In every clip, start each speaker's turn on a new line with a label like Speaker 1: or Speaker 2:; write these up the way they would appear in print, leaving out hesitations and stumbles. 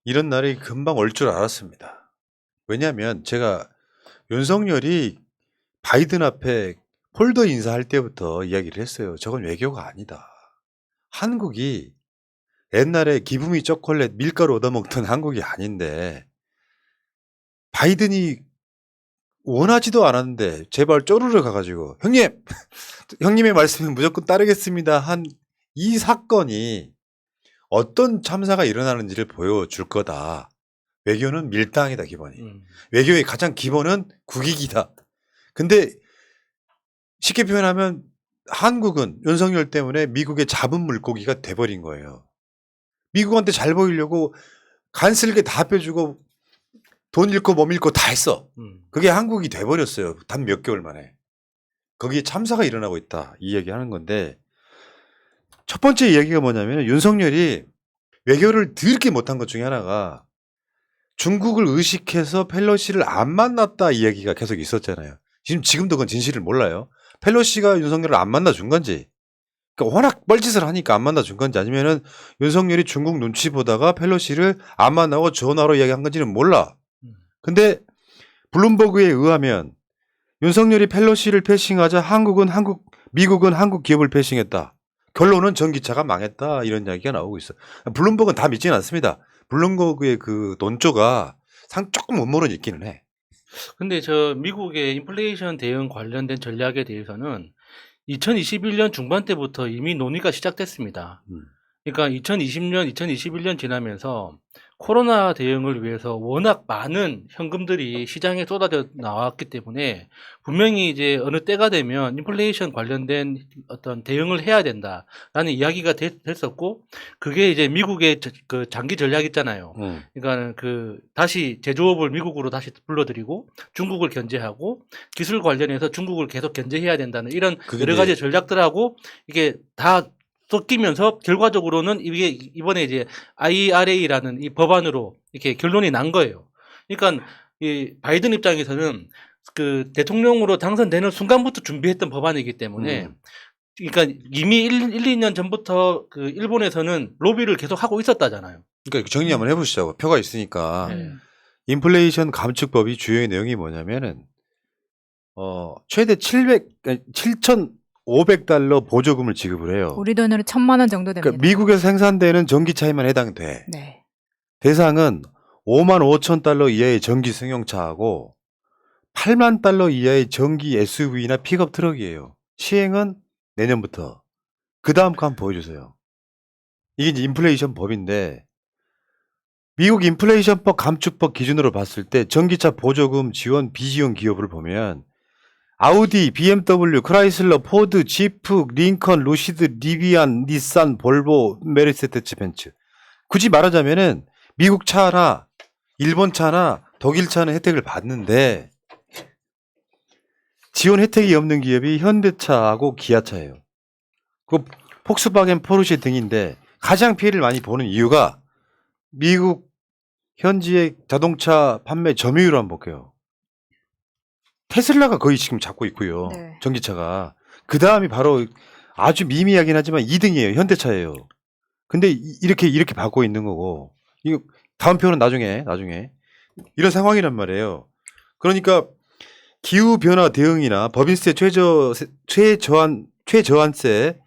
Speaker 1: 이런 날이 금방 올 줄 알았습니다. 왜냐하면 제가 윤석열이 바이든 앞에 폴더 인사할 때부터 이야기를 했어요. 저건 외교가 아니다. 한국이 옛날에 기부미 초콜릿 밀가루 얻어먹던 한국이 아닌데 바이든이 원하지도 않았는데 제발 쪼르르 가가지고 형님! 형님의 말씀에 무조건 따르겠습니다 한 이 사건이 어떤 참사가 일어나는지를 보여줄 거다. 외교는 밀당이다 기본이. 외교의 가장 기본은 국익이다. 근데 쉽게 표현하면 한국은 윤석열 때문에 미국의 잡은 물고기가 돼버린 거예요. 미국한테 잘 보이려고 간쓸게 다 빼주고 돈 잃고 몸 잃고 다 했어. 그게 한국이 돼버렸어요. 단 몇 개월 만에. 거기에 참사가 일어나고 있다. 이 얘기하는 건데 첫 번째 이야기가 뭐냐면 윤석열이 외교를 더럽게 못한 것 중에 하나가 중국을 의식해서 펠로시를 안 만났다 이야기가 계속 있었잖아요. 지금도 그건 진실을 몰라요. 펠로시가 윤석열을 안 만나준 건지 그러니까 워낙 뻘짓을 하니까 안 만나준 건지 아니면은 윤석열이 중국 눈치 보다가 pelosi를 안 만나고 전화로 이야기한 건지는 몰라. 근데 블룸버그에 의하면 윤석열이 펠로시를 패싱하자 미국은 한국 기업을 패싱했다. 결론은 전기차가 망했다. 이런 이야기가 나오고 있어. 블룸버그는 다 믿지는 않습니다. 블룸버그의 그 논조가 조금 음모론 있기는 해.
Speaker 2: 근데 저 미국의 인플레이션 대응 관련된 전략에 대해서는 2021년 중반 때부터 이미 논의가 시작됐습니다. 그러니까 2020년, 2021년 지나면서 코로나 대응을 위해서 워낙 많은 현금들이 시장에 쏟아져 나왔기 때문에 분명히 이제 어느 때가 되면 인플레이션 관련된 어떤 대응을 해야 된다라는 이야기가 됐었고 그게 이제 미국의 그 장기 전략 있잖아요. 그러니까 그 다시 제조업을 미국으로 다시 불러들이고 중국을 견제하고 기술 관련해서 중국을 계속 견제해야 된다는 이런 여러 가지 전략들하고 이게 다 섞이면서 결과적으로는 이게 이번에 이제 IRA라는 이 법안으로 이렇게 결론이 난 거예요. 그러니까 이 바이든 입장에서는 그 대통령으로 당선되는 순간부터 준비했던 법안이기 때문에 그러니까 이미 2년 전부터 그 일본에서는 로비를 계속 하고 있었다잖아요.
Speaker 1: 그러니까 정리 한번 해보시자고. 표가 있으니까. 인플레이션 감축법이 주요의 내용이 뭐냐면은 최대 7,500달러 보조금을 지급을 해요.
Speaker 3: 우리 돈으로 1,000만 원 정도 됩니다.
Speaker 1: 그러니까 미국에서 생산되는 전기차에만 해당돼.
Speaker 3: 네.
Speaker 1: 대상은 55,000달러 이하의 전기 승용차하고 8만 달러 이하의 전기 SUV나 픽업 트럭이에요. 시행은 내년부터. 그 다음 거 한번 보여주세요. 이게 이제 인플레이션 법인데 미국 인플레이션법 감축법 기준으로 봤을 때 전기차 보조금 지원 비지원 기업을 보면 아우디, BMW, 크라이슬러, 포드, 지프, 링컨, 루시드, 리비안, 닛산, 볼보, 메르세데스 벤츠. 굳이 말하자면은 미국 차나 일본 차나 독일 차는 혜택을 받는데 지원 혜택이 없는 기업이 현대차하고 기아차예요. 그 폭스바겐, 포르쉐 등인데 가장 피해를 많이 보는 이유가 미국 현지의 자동차 판매 점유율을 한번 볼게요. 테슬라가 거의 지금 잡고 있고요.
Speaker 3: 네.
Speaker 1: 전기차가. 그 다음이 바로 아주 미미하긴 하지만 2등이에요. 현대차예요. 근데 이렇게 받고 있는 거고. 이거 다음 표는 나중에. 이런 상황이란 말이에요. 그러니까 기후변화 대응이나 법인세 최저한세,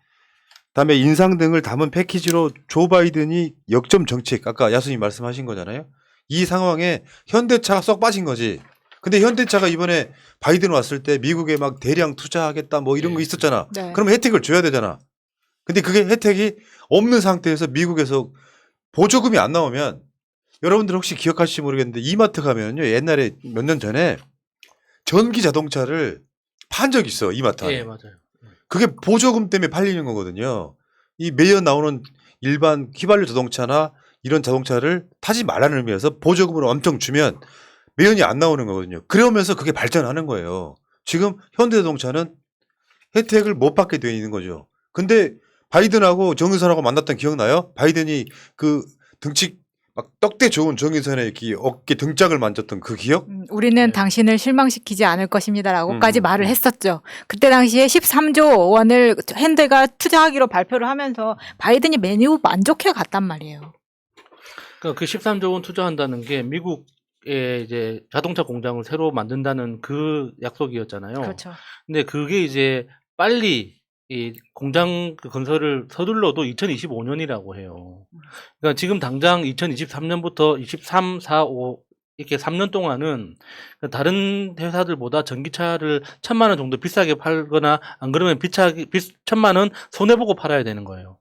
Speaker 1: 그다음에 인상 등을 담은 패키지로 조 바이든이 역점 정책, 아까 야수님 말씀하신 거잖아요. 이 상황에 현대차가 쏙 빠진 거지. 근데 현대차가 이번에 바이든 왔을 때 미국에 막 대량 투자하겠다 뭐 이런 거 있었잖아.
Speaker 3: 네.
Speaker 1: 그러면 혜택을 줘야 되잖아. 근데 그게 혜택이 없는 상태에서 미국에서 보조금이 안 나오면 여러분들 혹시 기억하실지 모르겠는데 이마트 가면요. 옛날에 몇 년 전에 전기 자동차를 판 적이 있어. 이마트 안에.
Speaker 2: 예, 맞아요.
Speaker 1: 그게 보조금 때문에 팔리는 거거든요. 이 매년 나오는 일반 휘발유 자동차나 이런 자동차를 타지 말라는 의미에서 보조금을 엄청 주면 매연이 안 나오는 거거든요. 그러면서 그게 발전하는 거예요. 지금 현대자동차는 혜택을 못 받게 되어 있는 거죠. 근데 바이든하고 정의선하고 만났던 기억나요? 바이든이 그 등치 막 떡대 좋은 정의선의 이렇게 어깨 등짝을 만졌던 그 기억?
Speaker 3: 우리는 당신을 실망시키지 않을 것입니다라고까지 말을 했었죠. 그때 당시에 13조 원을 현대가 투자하기로 발표를 하면서 바이든이 매우 만족해 갔단 말이에요.
Speaker 2: 그러니까 그 13조 원 투자한다는 게 미국의 이제 자동차 공장을 새로 만든다는 그 약속이었잖아요.
Speaker 3: 그렇죠.
Speaker 2: 근데 그게 이제 빨리 이 공장 그 건설을 서둘러도 2025년이라고 해요. 그러니까 지금 당장 2023년부터 23, 4, 5 이렇게 3년 동안은 다른 회사들보다 전기차를 1,000만 원 정도 비싸게 팔거나 안 그러면 1,000만 원 손해 보고 팔아야 되는 거예요.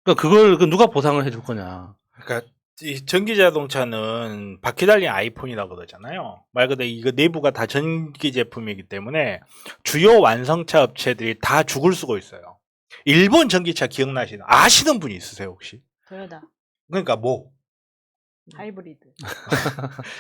Speaker 2: 그러니까 그걸 누가 보상을 해줄 거냐?
Speaker 4: 그러니까 이 전기 자동차는 바퀴 달린 아이폰이라고 그러잖아요. 말 그대로 이거 내부가 다 전기 제품이기 때문에 주요 완성차 업체들이 다 죽을 쓰고 있어요. 일본 전기차 아시는 분이 있으세요 혹시?
Speaker 3: 토요다.
Speaker 4: 그러니까 뭐
Speaker 3: 하이브리드.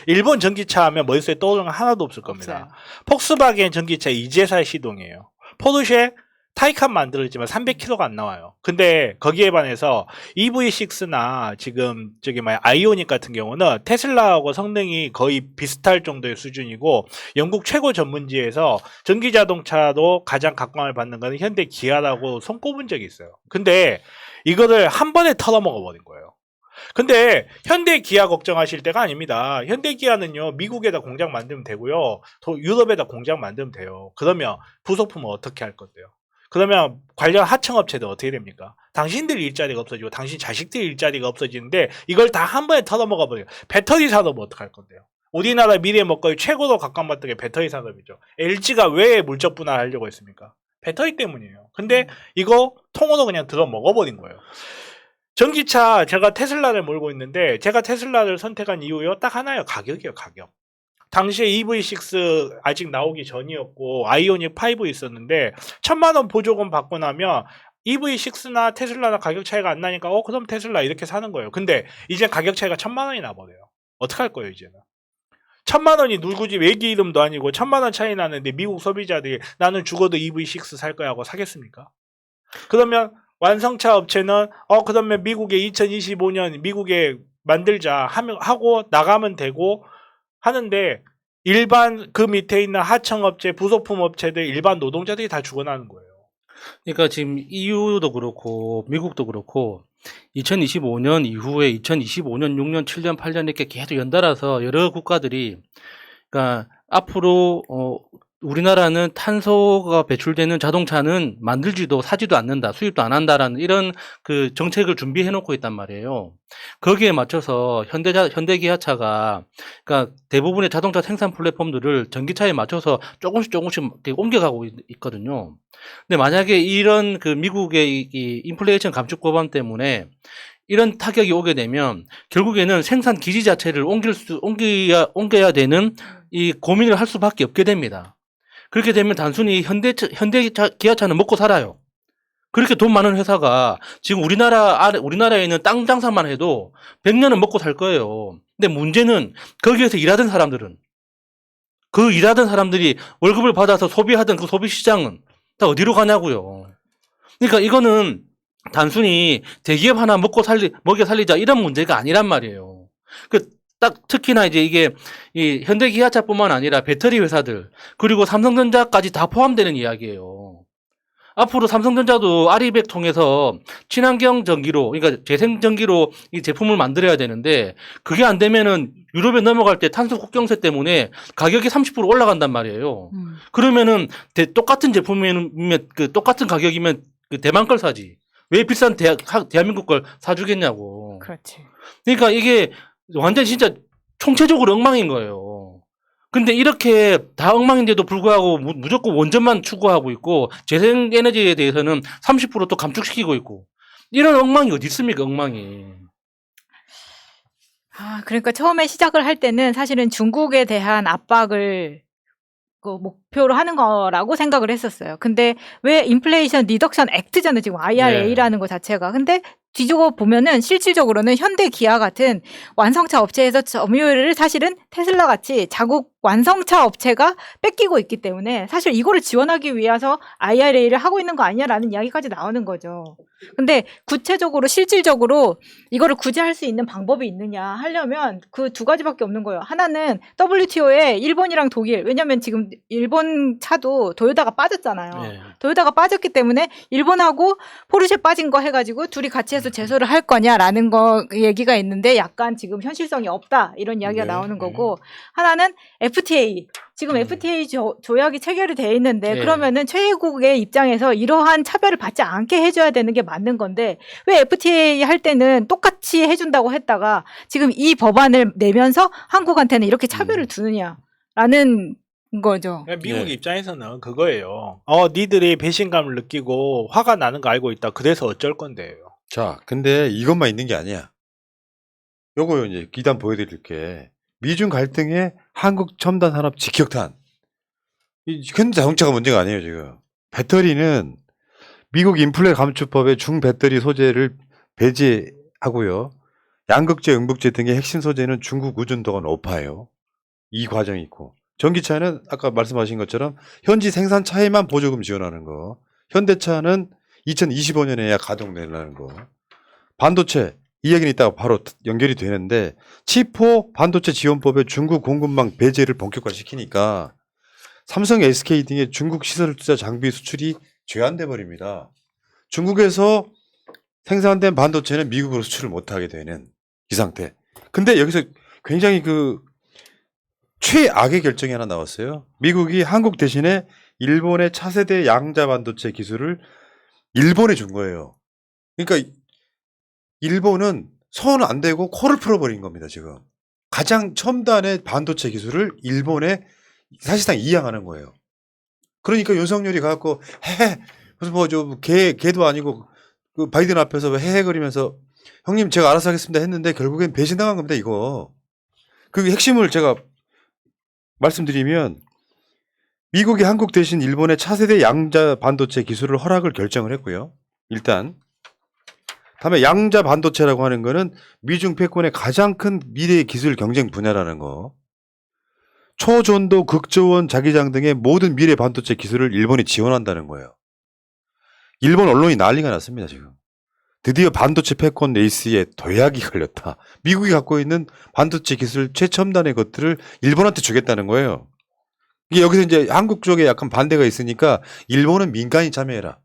Speaker 4: 일본 전기차 하면 머릿속에 떠오르는 거 하나도 없을 겁니다.
Speaker 3: 없어요.
Speaker 4: 폭스바겐 전기차 이제사 시동이에요. 포르쉐 타이칸 만들었지만 300km가 안 나와요. 근데 거기에 반해서 EV6나 지금 아이오닉 같은 경우는 테슬라하고 성능이 거의 비슷할 정도의 수준이고 영국 최고 전문지에서 전기 자동차도 가장 각광을 받는 거는 현대 기아라고 손꼽은 적이 있어요. 근데 이거를 한 번에 털어먹어 버린 거예요. 근데 현대 기아 걱정하실 때가 아닙니다. 현대 기아는요 미국에다 공장 만들면 되고요 또 유럽에다 공장 만들면 돼요. 그러면 부속품은 어떻게 할 건데요? 그러면 관련 하청업체들 어떻게 됩니까? 당신들 일자리가 없어지고 당신 자식들 일자리가 없어지는데 이걸 다 한 번에 털어먹어 버려요. 배터리 산업은 어떡할 건데요? 우리나라 미래 먹거리 최고로 각광받던 게 배터리 산업이죠. LG가 왜 물적 분할하려고 했습니까? 배터리 때문이에요. 근데 이거 통으로 그냥 들어 먹어버린 거예요. 전기차 제가 테슬라를 몰고 있는데 제가 테슬라를 선택한 이유요 딱 하나예요. 가격이에요. 가격. 당시에 EV6 아직 나오기 전이었고 아이오닉 5 있었는데 1,000만 원 보조금 받고 나면 EV6나 테슬라나 가격 차이가 안 나니까 그럼 테슬라 이렇게 사는 거예요. 근데 이제 가격 차이가 1,000만 원이 나버려요. 어떡할 거예요 이제는. 1,000만 원이 누구 집 애기 이름도 아니고 1,000만 원 차이 나는데 미국 소비자들이 나는 죽어도 EV6 살 거야 하고 사겠습니까? 그러면 완성차 업체는 그러면 미국에 2025년 미국에 만들자 하고 나가면 되고 하는데 일반 그 밑에 있는 하청업체, 부속품 업체들 일반 노동자들이 다 죽어나는 거예요.
Speaker 2: 그러니까 지금 EU도 그렇고 미국도 그렇고 2025년 이후에 2025년, 6년, 7년, 8년 이렇게 계속 연달아서 여러 국가들이 그러니까 앞으로 우리나라는 탄소가 배출되는 자동차는 만들지도 사지도 않는다, 수입도 안 한다라는 이런 그 정책을 준비해 놓고 있단 말이에요. 거기에 맞춰서 현대기아차가 그러니까 대부분의 자동차 생산 플랫폼들을 전기차에 맞춰서 조금씩 이렇게 옮겨가고 있거든요. 근데 만약에 이런 그 미국의 이 인플레이션 감축 법안 때문에 이런 타격이 오게 되면 결국에는 생산 기지 자체를 옮겨야 되는 이 고민을 할 수밖에 없게 됩니다. 그렇게 되면 단순히 현대기아차는 먹고 살아요. 그렇게 돈 많은 회사가 지금 우리나라에 있는 땅 장사만 해도 100년은 먹고 살 거예요. 근데 문제는 거기에서 일하던 사람들은 그 일하던 사람들이 월급을 받아서 소비하던 그 소비 시장은 다 어디로 가냐고요. 그러니까 이거는 단순히 대기업 하나 먹여 살리자 이런 문제가 아니란 말이에요. 딱 특히나 이제 이게 이 현대기아차뿐만 아니라 배터리 회사들 그리고 삼성전자까지 다 포함되는 이야기예요. 앞으로 삼성전자도 아리백 통해서 친환경 전기로 그러니까 재생 전기로 이 제품을 만들어야 되는데 그게 안 되면은 유럽에 넘어갈 때 탄소 국경세 때문에 가격이 30% 올라간단 말이에요. 그러면은 똑같은 제품이면 그 똑같은 가격이면 그 대만 걸 사지. 왜 비싼 대한민국 걸 사주겠냐고.
Speaker 3: 그렇지.
Speaker 2: 그러니까 이게 완전 진짜 총체적으로 엉망인 거예요. 근데 이렇게 다 엉망인데도 불구하고 무조건 원전만 추구하고 있고 재생에너지에 대해서는 30% 또 감축시키고 있고 이런 엉망이 어디 있습니까? 엉망이.
Speaker 3: 그러니까 처음에 시작을 할 때는 사실은 중국에 대한 압박을 그 목표로 하는 거라고 생각을 했었어요. 근데 왜 인플레이션 리덕션 액트잖아요. 지금 IRA라는 거 자체가. 근데 뒤지고 보면은 실질적으로는 현대 기아 같은 완성차 업체에서 점유율을 사실은 테슬라 같이 자국 완성차 업체가 뺏기고 있기 때문에 사실 이거를 지원하기 위해서 IRA를 하고 있는 거 아니냐라는 이야기까지 나오는 거죠. 근데 구체적으로 실질적으로 이거를 굳이 할 수 있는 방법이 있느냐 하려면 그 두 가지밖에 없는 거예요. 하나는 WTO에 일본이랑 독일, 왜냐면 지금 일본 차도 도요타가 빠졌잖아요.
Speaker 2: 네.
Speaker 3: 도요타가 빠졌기 때문에 일본하고 포르쉐 빠진 거 해가지고 둘이 같이 해서 제소를 할 거냐라는 거 얘기가 있는데 약간 지금 현실성이 없다 이런 이야기가
Speaker 1: 네,
Speaker 3: 나오는 거고 하나는 FTA. 지금 FTA 조약이 체결이 돼 있는데
Speaker 2: 네.
Speaker 3: 그러면은 최애국의 입장에서 이러한 차별을 받지 않게 해줘야 되는 게 맞는 건데 왜 FTA 할 때는 똑같이 해준다고 했다가 지금 이 법안을 내면서 한국한테는 이렇게 차별을 두느냐라는 거죠.
Speaker 4: 미국
Speaker 1: 예.
Speaker 4: 입장에서는 그거예요. 니들이 배신감을 느끼고 화가 나는 거 알고 있다. 그래서 어쩔 건데요.
Speaker 1: 자, 근데 이것만 있는 게 아니야. 요거 이제 기단 보여드릴게. 미중 갈등의 한국 첨단 산업 직격탄. 이 현대 자동차가 문제가 아니에요, 지금. 배터리는 미국 인플레 감축법의 중배터리 소재를 배제하고요. 양극재, 음극재 등의 핵심 소재는 중국 의존도가 높아요. 이 과정이 있고. 전기차는 아까 말씀하신 것처럼 현지 생산차에만 보조금 지원하는 거. 현대차는 2025년에야 가동되는 거. 반도체, 이 얘기는 이따가 바로 연결이 되는데 치포 반도체 지원법에 중국 공급망 배제를 본격화시키니까 삼성, SK 등의 중국 시설 투자 장비 수출이 제한돼 버립니다. 중국에서 생산된 반도체는 미국으로 수출을 못하게 되는 이 상태. 근데 여기서 굉장히 그 최악의 결정이 하나 나왔어요. 미국이 한국 대신에 일본의 차세대 양자 반도체 기술을 일본에 준 거예요. 그러니까 일본은 손 안 대고 코를 풀어버린 겁니다, 지금. 가장 첨단의 반도체 기술을 일본에 사실상 이양하는 거예요. 그러니까 윤석열이 가갖고, 무슨 개도 아니고, 그 바이든 앞에서 헤헤거리면서, 형님, 제가 알아서 하겠습니다 했는데, 결국엔 배신당한 겁니다, 이거. 그 핵심을 제가 말씀드리면, 미국이 한국 대신 일본의 차세대 양자 반도체 기술을 허락을 결정을 했고요. 일단. 다음에 양자 반도체라고 하는 거는 미중 패권의 가장 큰 미래 기술 경쟁 분야라는 거. 초전도 극저원 자기장 등의 모든 미래 반도체 기술을 일본이 지원한다는 거예요. 일본 언론이 난리가 났습니다, 지금. 드디어 반도체 패권 레이스에 도약이 걸렸다. 미국이 갖고 있는 반도체 기술 최첨단의 것들을 일본한테 주겠다는 거예요. 이게 여기서 이제 한국 쪽에 약간 반대가 있으니까 일본은 민간이 참여해라.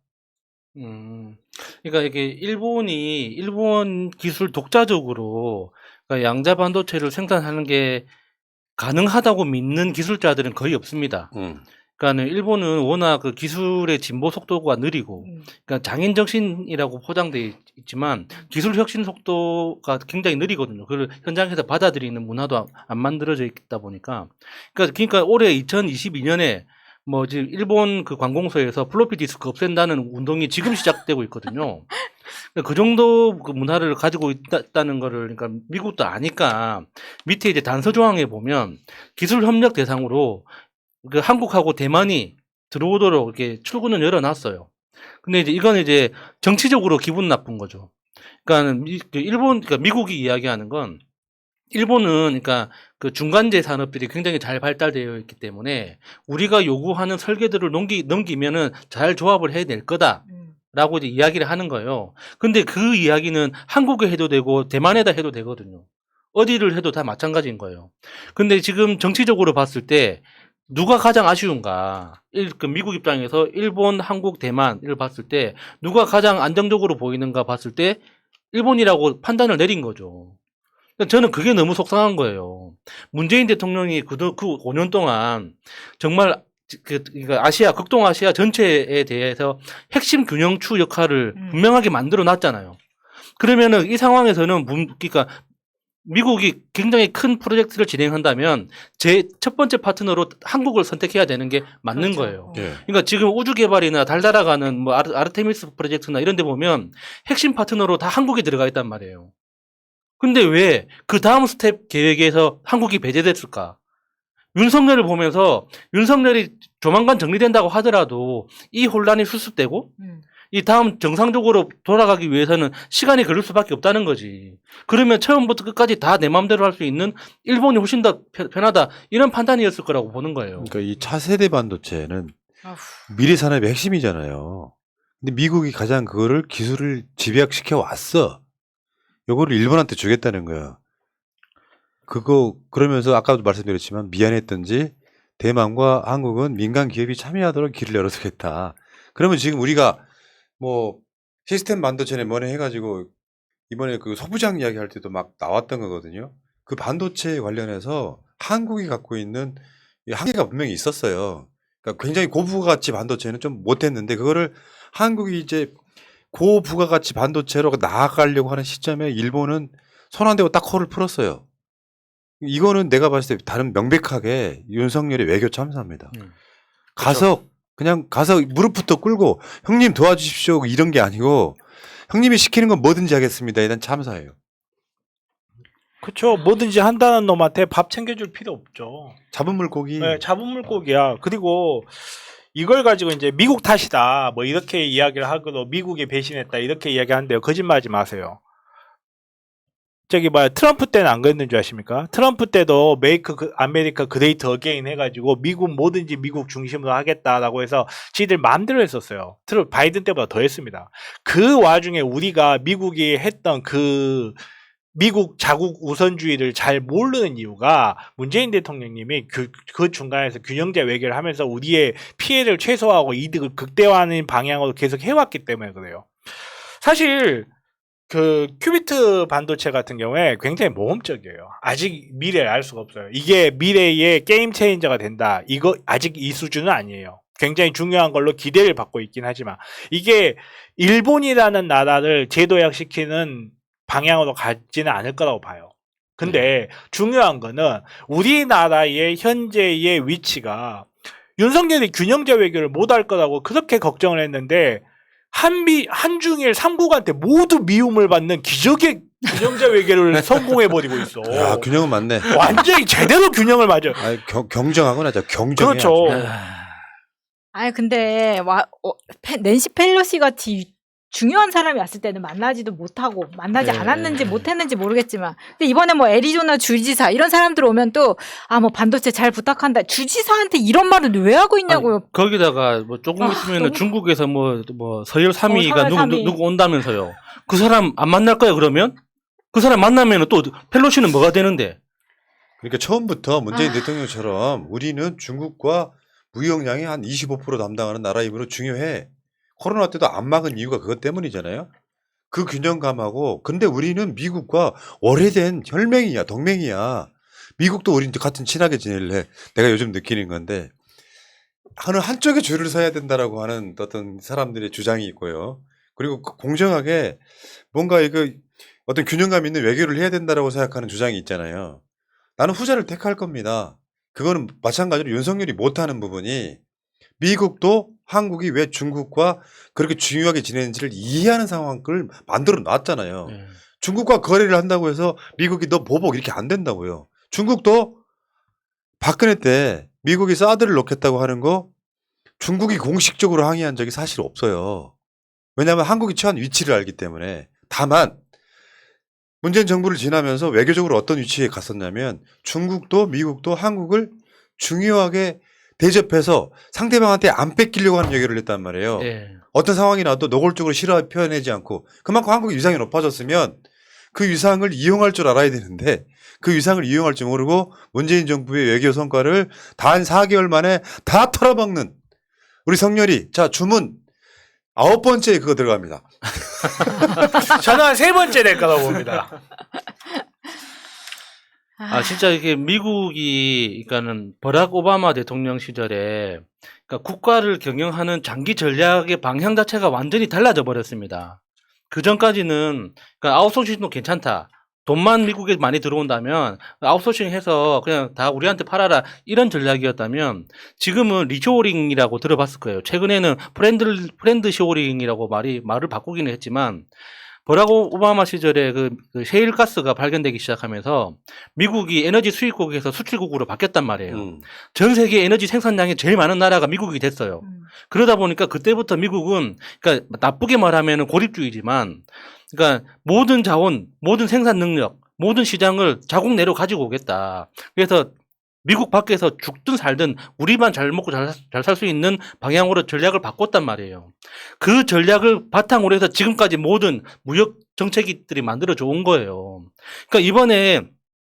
Speaker 2: 그러니까 이게 일본 기술 독자적으로 그러니까 양자 반도체를 생산하는 게 가능하다고 믿는 기술자들은 거의 없습니다. 그러니까 일본은 워낙 그 기술의 진보 속도가 느리고, 그러니까 장인 정신이라고 포장돼 있지만 기술 혁신 속도가 굉장히 느리거든요. 그걸 현장에서 받아들이는 문화도 안 만들어져 있다 보니까, 그러니까 올해 2022년에 뭐 지금 일본 그 관공서에서 플로피 디스크 없앤다는 운동이 지금 시작되고 있거든요. 그 정도 그 문화를 가지고 있다는 거를 그러니까 미국도 아니까 밑에 이제 단서 조항에 보면 기술 협력 대상으로 그 한국하고 대만이 들어오도록 이렇게 출구는 열어놨어요. 근데 이제 이건 이제 정치적으로 기분 나쁜 거죠. 그러니까 그러니까 미국이 이야기하는 건 일본은 그러니까 그 중간재 산업들이 굉장히 잘 발달되어 있기 때문에 우리가 요구하는 설계들을 넘기면은 잘 조합을 해야 될 거다라고 이제 이야기를 하는 거예요. 근데 그 이야기는 한국에 해도 되고 대만에다 해도 되거든요. 어디를 해도 다 마찬가지인 거예요. 근데 지금 정치적으로 봤을 때 누가 가장 아쉬운가? 그 미국 입장에서 일본, 한국, 대만을 봤을 때 누가 가장 안정적으로 보이는가 봤을 때 일본이라고 판단을 내린 거죠. 저는 그게 너무 속상한 거예요. 문재인 대통령이 그 5년 동안 정말 그러니까 극동아시아 전체에 대해서 핵심 균형추 역할을 분명하게 만들어 놨잖아요. 그러면은 이 상황에서는 그러니까 미국이 굉장히 큰 프로젝트를 진행한다면 제 첫 번째 파트너로 한국을 선택해야 되는 게 맞는 거예요.
Speaker 1: 예.
Speaker 2: 그러니까 지금 우주 개발이나 달 날아가는 뭐 아르테미스 프로젝트나 이런 데 보면 핵심 파트너로 다 한국이 들어가 있단 말이에요. 근데 왜 그 다음 스텝 계획에서 한국이 배제됐을까? 윤석열을 보면서 윤석열이 조만간 정리된다고 하더라도 이 혼란이 수습되고 이 다음 정상적으로 돌아가기 위해서는 시간이 걸릴 수밖에 없다는 거지. 그러면 처음부터 끝까지 다 내 마음대로 할 수 있는 일본이 훨씬 더 편하다 이런 판단이었을 거라고 보는 거예요.
Speaker 1: 그러니까 이 차세대 반도체는
Speaker 3: 아휴.
Speaker 1: 미래 산업의 핵심이잖아요. 근데 미국이 가장 그거를 기술을 집약시켜 왔어. 요거를 일본한테 주겠다는 거야. 그거 그러면서 아까도 말씀드렸지만 미안했던지 대만과 한국은 민간 기업이 참여하도록 길을 열어두겠다. 그러면 지금 우리가 뭐 시스템 반도체네 뭐네 해가지고 이번에 그 소부장 이야기할 때도 막 나왔던 거거든요. 그 반도체 관련해서 한국이 갖고 있는 이 한계가 분명히 있었어요. 그러니까 굉장히 고부가가치 반도체는 좀 못했는데 그거를 한국이 이제 고부가가치 반도체로 나아가려고 하는 시점에 일본은 손 안 대고 딱 코를 풀었어요. 이거는 내가 봤을 때 다른 명백하게 윤석열의 외교 참사입니다. 가서 그냥 가서 무릎부터 꿇고 형님 도와주십시오 이런 게 아니고 형님이 시키는 건 뭐든지 하겠습니다. 이런 참사예요.
Speaker 4: 그렇죠. 뭐든지 한다는 놈한테 밥 챙겨줄 필요 없죠.
Speaker 1: 잡은 물고기.
Speaker 4: 네, 잡은 물고기야. 그리고 이걸 가지고 이제 미국 탓이다. 뭐 이렇게 이야기를 하고도 미국이 배신했다. 이렇게 이야기하는데요. 거짓말하지 마세요. 저기 뭐야 트럼프 때는 안 그랬는 줄 아십니까? 트럼프 때도 메이크 아메리카 그레이트 어게인 해가지고 미국 뭐든지 미국 중심으로 하겠다라고 해서 지들 마음대로 했었어요. 바이든 때보다 더 했습니다. 그 와중에 우리가 미국이 했던 그 미국 자국 우선주의를 잘 모르는 이유가 문재인 대통령님이 그 중간에서 균형제 외교를 하면서 우리의 피해를 최소화하고 이득을 극대화하는 방향으로 계속 해왔기 때문에 그래요. 사실 그 큐비트 반도체 같은 경우에 굉장히 모험적이에요. 아직 미래를 알 수가 없어요. 이게 미래의 게임 체인저가 된다. 이거 아직 이 수준은 아니에요. 굉장히 중요한 걸로 기대를 받고 있긴 하지만 이게 일본이라는 나라를 제도약시키는 방향으로 가지는 않을 거라고 봐요. 근데 중요한 거는 우리나라의 현재의 위치가 윤석열이 균형제 외교를 못할 거라고 그렇게 걱정을 했는데 한중일 3국한테 모두 미움을 받는 기적의 균형제 외교를 성공해버리고 있어.
Speaker 1: 야, 균형은 맞네.
Speaker 4: 완전히 제대로 균형을 맞아.
Speaker 1: 아니, 경정하고 나자. 경정해.
Speaker 4: 그렇죠.
Speaker 3: 아니 근데 낸시 펠로시 같이 중요한 사람이 왔을 때는 만나지도 못하고 만나지
Speaker 2: 네.
Speaker 3: 않았는지 못했는지 모르겠지만 근데 이번에 뭐 애리조나 주지사 이런 사람들 오면 또 뭐 반도체 잘 부탁한다 주지사한테 이런 말을 왜 하고 있냐고요.
Speaker 2: 아니, 거기다가 뭐 조금 있으면
Speaker 3: 너무-
Speaker 2: 중국에서 뭐 서열 3위가
Speaker 3: 서열 3위.
Speaker 2: 누구 온다면서요. 그 사람 안 만날 거야 그러면? 그 사람 만나면 또 펠로시는 뭐가 되는데?
Speaker 1: 그러니까 처음부터 문재인 대통령처럼 우리는 중국과 무역량이 한 25% 담당하는 나라이므로 중요해. 코로나 때도 안 막은 이유가 그것 때문이잖아요. 그 균형감하고 근데 우리는 미국과 오래된 혈맹이야 동맹이야. 미국도 우리 같은 친하게 지낼래. 내가 요즘 느끼는 건데 어느 한쪽에 줄을 서야 된다라고 하는 어떤 사람들의 주장이 있고요. 그리고 공정하게 뭔가 이거 어떤 균형감 있는 외교를 해야 된다라고 생각하는 주장이 있잖아요. 나는 후자를 택할 겁니다. 그거는 마찬가지로 윤석열이 못하는 부분이 미국도 한국이 왜 중국과 그렇게 중요하게 지내는지를 이해하는 상황을 만들어 놨잖아요.
Speaker 2: 네.
Speaker 1: 중국과 거래를 한다고 해서 미국이 너 보복 이렇게 안 된다고요. 중국도 박근혜 때 미국이 사드를 넣겠다고 하는 거 중국이 공식적으로 항의한 적이 사실 없어요. 왜냐하면 한국이 처한 위치를 알기 때문에. 다만 문재인 정부를 지나면서 외교적으로 어떤 위치에 갔었냐면 중국도 미국도 한국을 중요하게 대접해서 상대방한테 안 뺏기려고 하는 얘기를 했단 말이에요.
Speaker 2: 네.
Speaker 1: 어떤 상황이 나도 노골적으로 싫어 표현하지 않고 그만큼 한국의 위상이 높아졌으면 그 위상을 이용할 줄 알아야 되는데 그 위상을 이용할 줄 모르고 문재인 정부의 외교 성과를 단 4개월 만에 다 털어먹는 우리 성렬이 자 주문 9번째에 그거 들어갑니다.
Speaker 4: 저는 한 3번째 될 거라고 봅니다.
Speaker 2: 진짜 이게 미국이, 그러니까는 버락 오바마 대통령 시절에, 그러니까 국가를 경영하는 장기 전략의 방향 자체가 완전히 달라져 버렸습니다. 그 전까지는, 그러니까 아웃소싱도 괜찮다. 돈만 미국에 많이 들어온다면 아웃소싱 해서 그냥 다 우리한테 팔아라. 이런 전략이었다면 지금은 리쇼어링이라고 들어봤을 거예요. 최근에는 프렌드 쇼어링이라고 말을 바꾸기는 했지만 버락 오바마 시절에 그 셰일 가스가 발견되기 시작하면서 미국이 에너지 수입국에서 수출국으로 바뀌었단 말이에요. 전 세계 에너지 생산량이 제일 많은 나라가 미국이 됐어요. 그러다 보니까 그때부터 미국은 그러니까 나쁘게 말하면 고립주의지만 그러니까 모든 자원, 모든 생산 능력, 모든 시장을 자국 내로 가지고 오겠다. 그래서 미국 밖에서 죽든 살든 우리만 잘 먹고 잘 살 수 있는 방향으로 전략을 바꿨단 말이에요. 그 전략을 바탕으로 해서 지금까지 모든 무역 정책들이 만들어져 온 거예요. 그러니까 이번에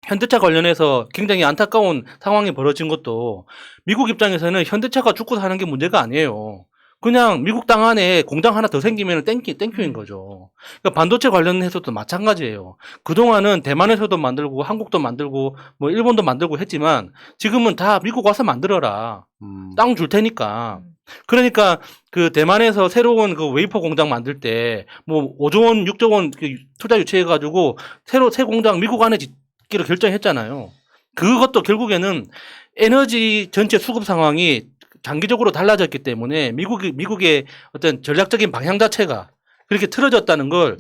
Speaker 2: 현대차 관련해서 굉장히 안타까운 상황이 벌어진 것도 미국 입장에서는 현대차가 죽고 사는 게 문제가 아니에요. 그냥 미국 땅 안에 공장 하나 더 생기면 땡큐인 거죠. 그러니까 반도체 관련해서도 마찬가지예요. 그동안은 대만에서도 만들고 한국도 만들고 뭐 일본도 만들고 했지만 지금은 다 미국 와서 만들어라. 땅 줄 테니까. 그러니까 그 대만에서 새로운 그 웨이퍼 공장 만들 때 뭐 5조 원, 6조 원 투자 유치해 가지고 새 공장 미국 안에 짓기로 결정했잖아요. 그것도 결국에는 에너지 전체 수급 상황이 장기적으로 달라졌기 때문에 미국의 어떤 전략적인 방향 자체가 그렇게 틀어졌다는 걸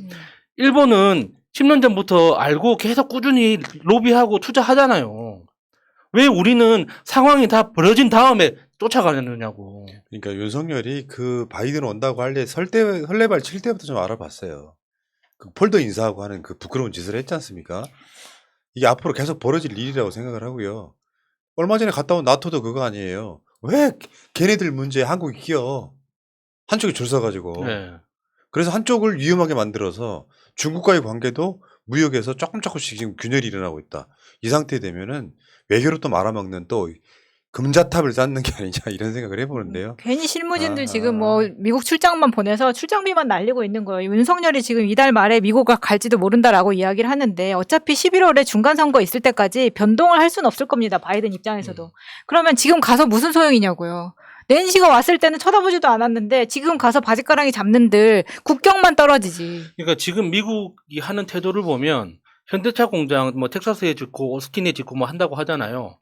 Speaker 2: 일본은 10년 전부터 알고 계속 꾸준히 로비하고 투자하잖아요. 왜 우리는 상황이 다 벌어진 다음에 쫓아가느냐고.
Speaker 1: 그러니까 윤석열이 그 바이든 온다고 할 때 설레발 칠 때부터 좀 알아봤어요. 그 폴더 인사하고 하는 그 부끄러운 짓을 했지 않습니까? 이게 앞으로 계속 벌어질 일이라고 생각을 하고요. 얼마 전에 갔다 온 나토도 그거 아니에요. 왜 걔네들 문제에 한국이 끼어? 한쪽이 줄 서가지고.
Speaker 2: 네.
Speaker 1: 그래서 한쪽을 위험하게 만들어서 중국과의 관계도 무역에서 조금씩 지금 균열이 일어나고 있다. 이 상태 되면은 외교로 또 말아먹는 또 금자탑을 쌓는 게 아니냐 이런 생각을 해보는데요.
Speaker 3: 괜히 실무진들 지금 뭐 미국 출장만 보내서 출장비만 날리고 있는 거예요. 윤석열이 지금 이달 말에 미국을 갈지도 모른다라고 이야기를 하는데 어차피 11월에 중간선거 있을 때까지 변동을 할 수는 없을 겁니다. 바이든 입장에서도. 그러면 지금 가서 무슨 소용이냐고요. 낸시가 왔을 때는 쳐다보지도 않았는데 지금 가서 바짓가랑이 잡는들 국경만 떨어지지.
Speaker 2: 그러니까 지금 미국이 하는 태도를 보면 현대차 공장 뭐 텍사스에 짓고 오스틴에 짓고 뭐 한다고 하잖아요.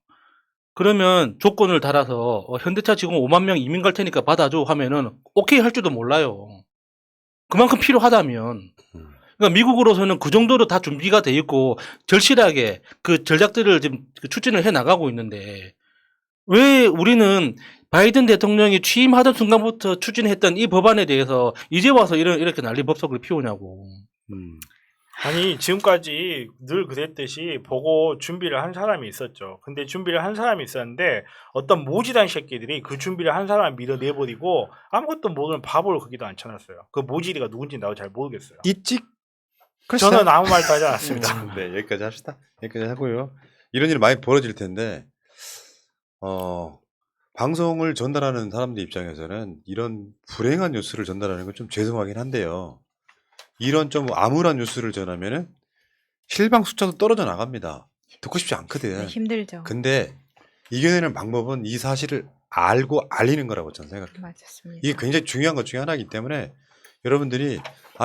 Speaker 2: 그러면 조건을 달아서 현대차 지금 5만 명 이민 갈 테니까 받아줘 하면은 오케이 할 줄도 몰라요. 그만큼 필요하다면. 그러니까 미국으로서는 그 정도로 다 준비가 돼 있고 절실하게 그 전략들을 지금 추진을 해 나가고 있는데 왜 우리는 바이든 대통령이 취임하던 순간부터 추진했던 이 법안에 대해서 이제 와서 이렇게 난리법석을 피우냐고.
Speaker 4: 아니 지금까지 늘 그랬듯이 보고 준비를 한 사람이 있었죠. 근데 준비를 한 사람이 있었는데 어떤 모지단 새끼들이 그 준비를 한 사람을 밀어내버리고 아무것도 모르는 바보를 거기다 앉혀놨어요. 그 모지리가 누군지 나도 잘 모르겠어요.
Speaker 1: 있지?
Speaker 4: 저는 아무 말도 하지 않았습니다.
Speaker 1: 네, 여기까지 합시다. 여기까지 하고요. 이런 일 많이 벌어질 텐데 방송을 전달하는 사람들 입장에서는 이런 불행한 뉴스를 전달하는 건 좀 죄송하긴 한데요. 이런 좀 암울한 뉴스를 전하면은 실방 숫자도 떨어져 나갑니다. 듣고 싶지 않거든.
Speaker 3: 네, 힘들죠.
Speaker 1: 근데 이겨내는 방법은 이 사실을 알고 알리는 거라고 저는 생각해요.
Speaker 3: 맞습니다.
Speaker 1: 이게 굉장히 중요한 것 중에 하나이기 때문에 여러분들이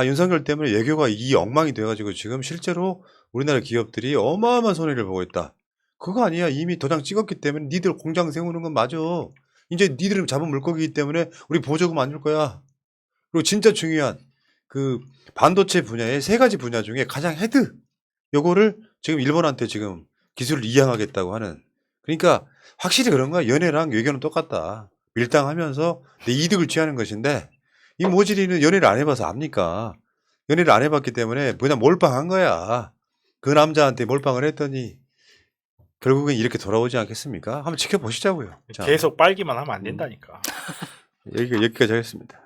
Speaker 1: 윤석열 때문에 외교가 이 엉망이 돼가지고 지금 실제로 우리나라 기업들이 어마어마한 손해를 보고 있다. 그거 아니야. 이미 도장 찍었기 때문에 니들 공장 세우는 건 맞아. 이제 니들은 잡은 물고기이기 때문에 우리 보조금 안 줄 거야. 그리고 진짜 중요한 그 반도체 분야의 3가지 분야 중에 가장 헤드 요거를 지금 일본한테 지금 기술을 이양하겠다고 하는. 그러니까 확실히 그런 거야. 연애랑 외교는 똑같다. 밀당하면서 내 이득을 취하는 것인데 이 모질이는 연애를 안 해봐서 압니까? 연애를 안 해봤기 때문에 그냥 몰빵한 거야. 그 남자한테 몰빵을 했더니 결국엔 이렇게 돌아오지 않겠습니까? 한번 지켜보시자고요. 자,
Speaker 4: 계속 빨기만 하면 안 된다니까.
Speaker 1: 여기까지 하겠습니다.